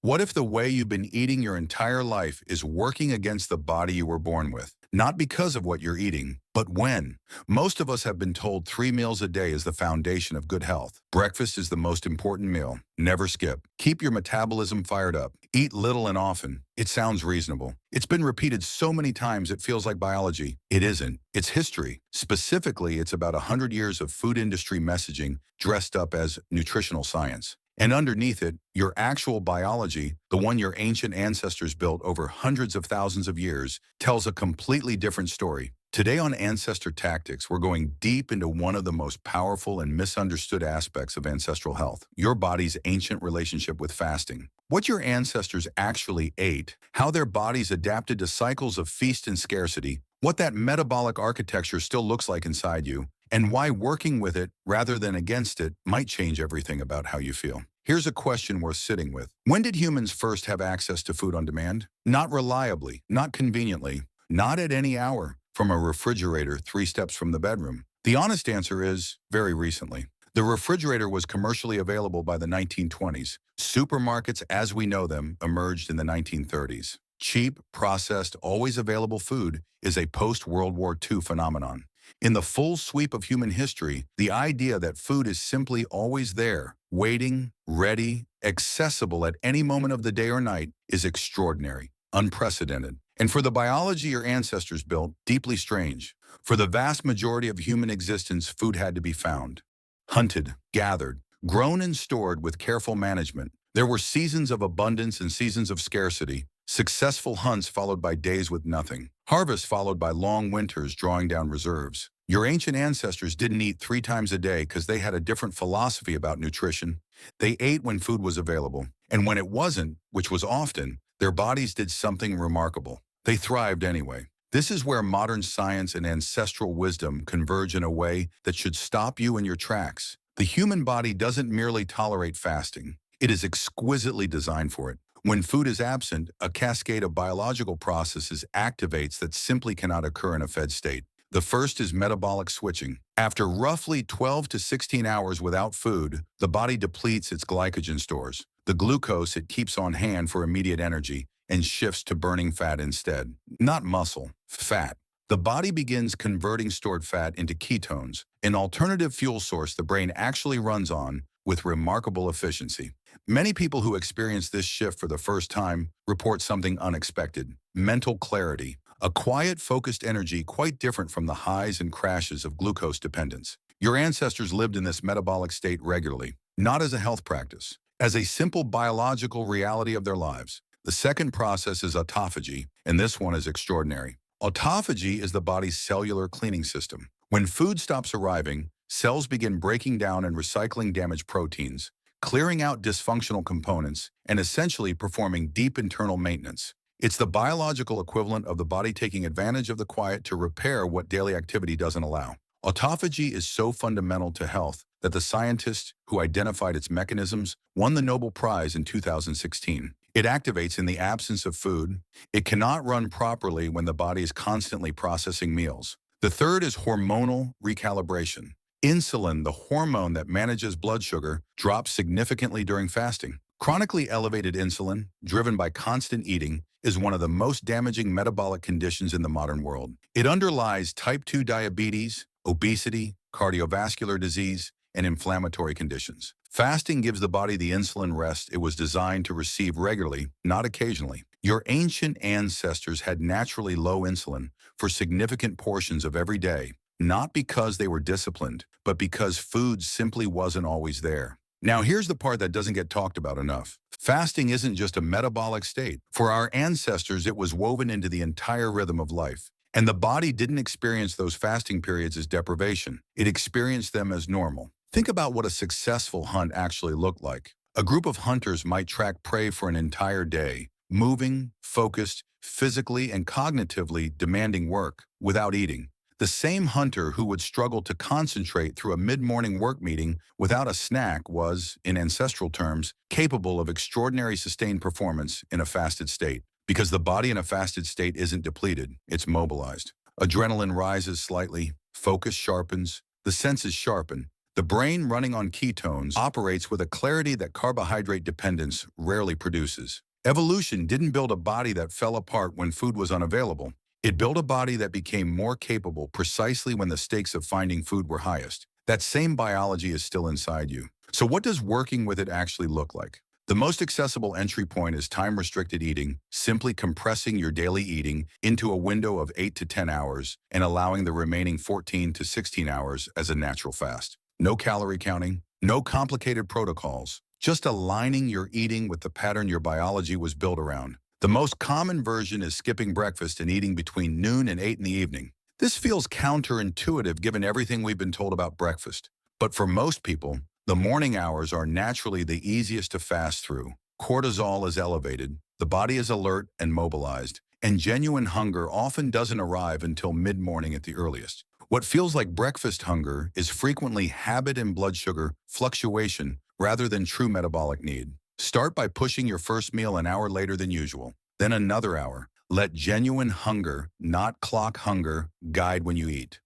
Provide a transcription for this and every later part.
What if the way you've been eating your entire life is working against the body you were born with? Not because of what you're eating, but when. Most of us have been told 3 meals a day is the foundation of good health. Breakfast is the most important meal. Never skip. Keep your metabolism fired up. Eat little and often. It sounds reasonable. It's been repeated so many times it feels like biology. It isn't. It's history. Specifically, it's about 100 years of food industry messaging dressed up as nutritional science. And underneath it, your actual biology, the one your ancient ancestors built over hundreds of thousands of years, tells a completely different story. Today on Ancestor Tactics, we're going deep into one of the most powerful and misunderstood aspects of ancestral health, your body's ancient relationship with fasting. What your ancestors actually ate, how their bodies adapted to cycles of feast and scarcity, what that metabolic architecture still looks like inside you, and why working with it rather than against it might change everything about how you feel. Here's a question worth sitting with. When did humans first have access to food on demand? Not reliably, not conveniently, not at any hour, from a refrigerator 3 steps from the bedroom. The honest answer is very recently. The refrigerator was commercially available by the 1920s. Supermarkets as we know them emerged in the 1930s. Cheap, processed, always available food is a post-World War II phenomenon. In the full sweep of human history, the idea that food is simply always there, waiting, ready, accessible at any moment of the day or night is extraordinary, unprecedented, and for the biology your ancestors built, deeply strange. For the vast majority of human existence, food had to be found, hunted, gathered, grown and stored with careful management. There were seasons of abundance and seasons of scarcity, successful hunts followed by days with nothing, harvest followed by long winters drawing down reserves. Your ancient ancestors didn't eat 3 times a day because they had a different philosophy about nutrition. They ate when food was available, and when it wasn't, which was often, their bodies did something remarkable. They thrived anyway. This is where modern science and ancestral wisdom converge in a way that should stop you in your tracks. The human body doesn't merely tolerate fasting. It is exquisitely designed for it. When food is absent, a cascade of biological processes activates that simply cannot occur in a fed state. The first is metabolic switching. After roughly 12 to 16 hours without food, the body depletes its glycogen stores, the glucose it keeps on hand for immediate energy, and shifts to burning fat instead. Not muscle, fat. The body begins converting stored fat into ketones, an alternative fuel source the brain actually runs on with remarkable efficiency. Many people who experience this shift for the first time report something unexpected: mental clarity, a quiet, focused energy quite different from the highs and crashes of glucose dependence. Your ancestors lived in this metabolic state regularly, not as a health practice, as a simple biological reality of their lives. The second process is autophagy, and this one is extraordinary. Autophagy is the body's cellular cleaning system. When food stops arriving, cells begin breaking down and recycling damaged proteins, clearing out dysfunctional components, and essentially performing deep internal maintenance. It's the biological equivalent of the body taking advantage of the quiet to repair what daily activity doesn't allow. Autophagy is so fundamental to health that the scientist who identified its mechanisms won the Nobel Prize in 2016. It activates in the absence of food. It cannot run properly when the body is constantly processing meals. The third is hormonal recalibration. Insulin, the hormone that manages blood sugar, drops significantly during fasting. Chronically elevated insulin, driven by constant eating, is one of the most damaging metabolic conditions in the modern world. It underlies type 2 diabetes, obesity, cardiovascular disease, and inflammatory conditions. Fasting gives the body the insulin rest it was designed to receive regularly, not occasionally. Your ancient ancestors had naturally low insulin for significant portions of every day, not because they were disciplined, but because food simply wasn't always there. Now here's the part that doesn't get talked about enough. Fasting isn't just a metabolic state. For our ancestors, it was woven into the entire rhythm of life. And the body didn't experience those fasting periods as deprivation. It experienced them as normal. Think about what a successful hunt actually looked like. A group of hunters might track prey for an entire day, moving, focused, physically and cognitively demanding work without eating. The same hunter who would struggle to concentrate through a mid-morning work meeting without a snack was, in ancestral terms, capable of extraordinary sustained performance in a fasted state. Because the body in a fasted state isn't depleted, it's mobilized. Adrenaline rises slightly, focus sharpens, the senses sharpen. The brain running on ketones operates with a clarity that carbohydrate dependence rarely produces. Evolution didn't build a body that fell apart when food was unavailable. It built a body that became more capable precisely when the stakes of finding food were highest. That same biology is still inside you. So what does working with it actually look like? The most accessible entry point is time-restricted eating, simply compressing your daily eating into a window of 8 to 10 hours and allowing the remaining 14 to 16 hours as a natural fast. No calorie counting, no complicated protocols, just aligning your eating with the pattern your biology was built around. The most common version is skipping breakfast and eating between noon and 8 in the evening. This feels counterintuitive given everything we've been told about breakfast. But for most people, the morning hours are naturally the easiest to fast through. Cortisol is elevated, the body is alert and mobilized, and genuine hunger often doesn't arrive until mid-morning at the earliest. What feels like breakfast hunger is frequently habit and blood sugar fluctuation rather than true metabolic need. Start by pushing your first meal an hour later than usual, then another hour. Let genuine hunger, not clock hunger, guide when you eat.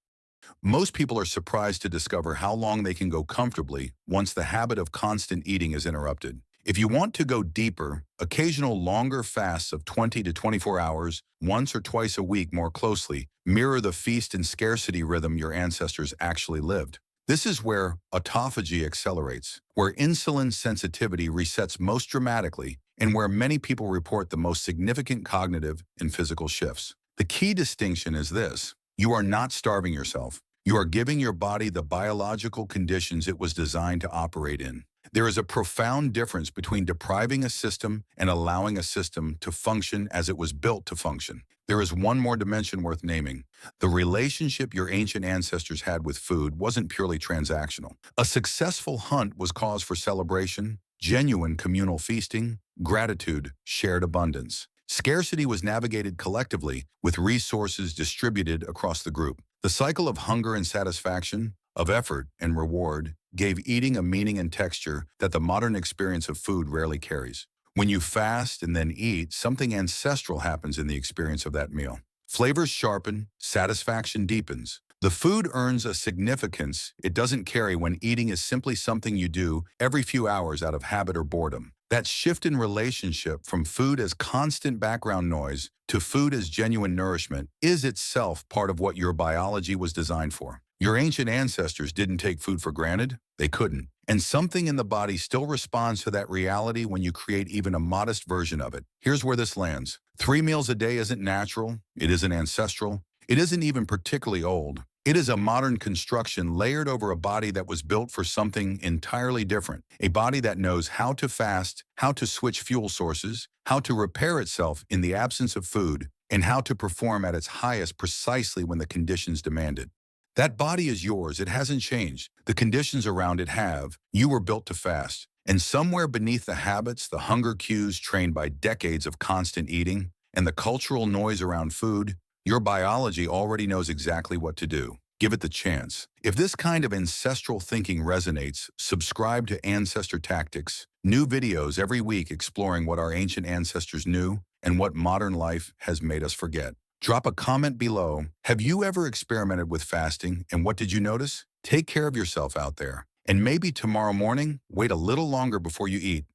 Most people are surprised to discover how long they can go comfortably once the habit of constant eating is interrupted. If you want to go deeper, occasional longer fasts of 20 to 24 hours, once or twice a week more closely, mirror the feast and scarcity rhythm your ancestors actually lived. This is where autophagy accelerates, where insulin sensitivity resets most dramatically, and where many people report the most significant cognitive and physical shifts. The key distinction is this: you are not starving yourself. You are giving your body the biological conditions it was designed to operate in. There is a profound difference between depriving a system and allowing a system to function as it was built to function. There is one more dimension worth naming. The relationship your ancient ancestors had with food wasn't purely transactional. A successful hunt was cause for celebration, genuine communal feasting, gratitude, shared abundance. Scarcity was navigated collectively, with resources distributed across the group. The cycle of hunger and satisfaction, of effort and reward, gave eating a meaning and texture that the modern experience of food rarely carries. When you fast and then eat, something ancestral happens in the experience of that meal. Flavors sharpen, satisfaction deepens. The food earns a significance it doesn't carry when eating is simply something you do every few hours out of habit or boredom. That shift in relationship from food as constant background noise to food as genuine nourishment is itself part of what your biology was designed for. Your ancient ancestors didn't take food for granted. They couldn't. And something in the body still responds to that reality when you create even a modest version of it. Here's where this lands. 3 meals a day isn't natural. It isn't ancestral. It isn't even particularly old. It is a modern construction layered over a body that was built for something entirely different. A body that knows how to fast, how to switch fuel sources, how to repair itself in the absence of food, and how to perform at its highest precisely when the conditions demand it. That body is yours. It hasn't changed. The conditions around it have. You were built to fast. And somewhere beneath the habits, the hunger cues trained by decades of constant eating, and the cultural noise around food, your biology already knows exactly what to do. Give it the chance. If this kind of ancestral thinking resonates, subscribe to Ancestor Tactics, new videos every week exploring what our ancient ancestors knew and what modern life has made us forget. Drop a comment below. Have you ever experimented with fasting, and what did you notice? Take care of yourself out there. And maybe tomorrow morning, wait a little longer before you eat.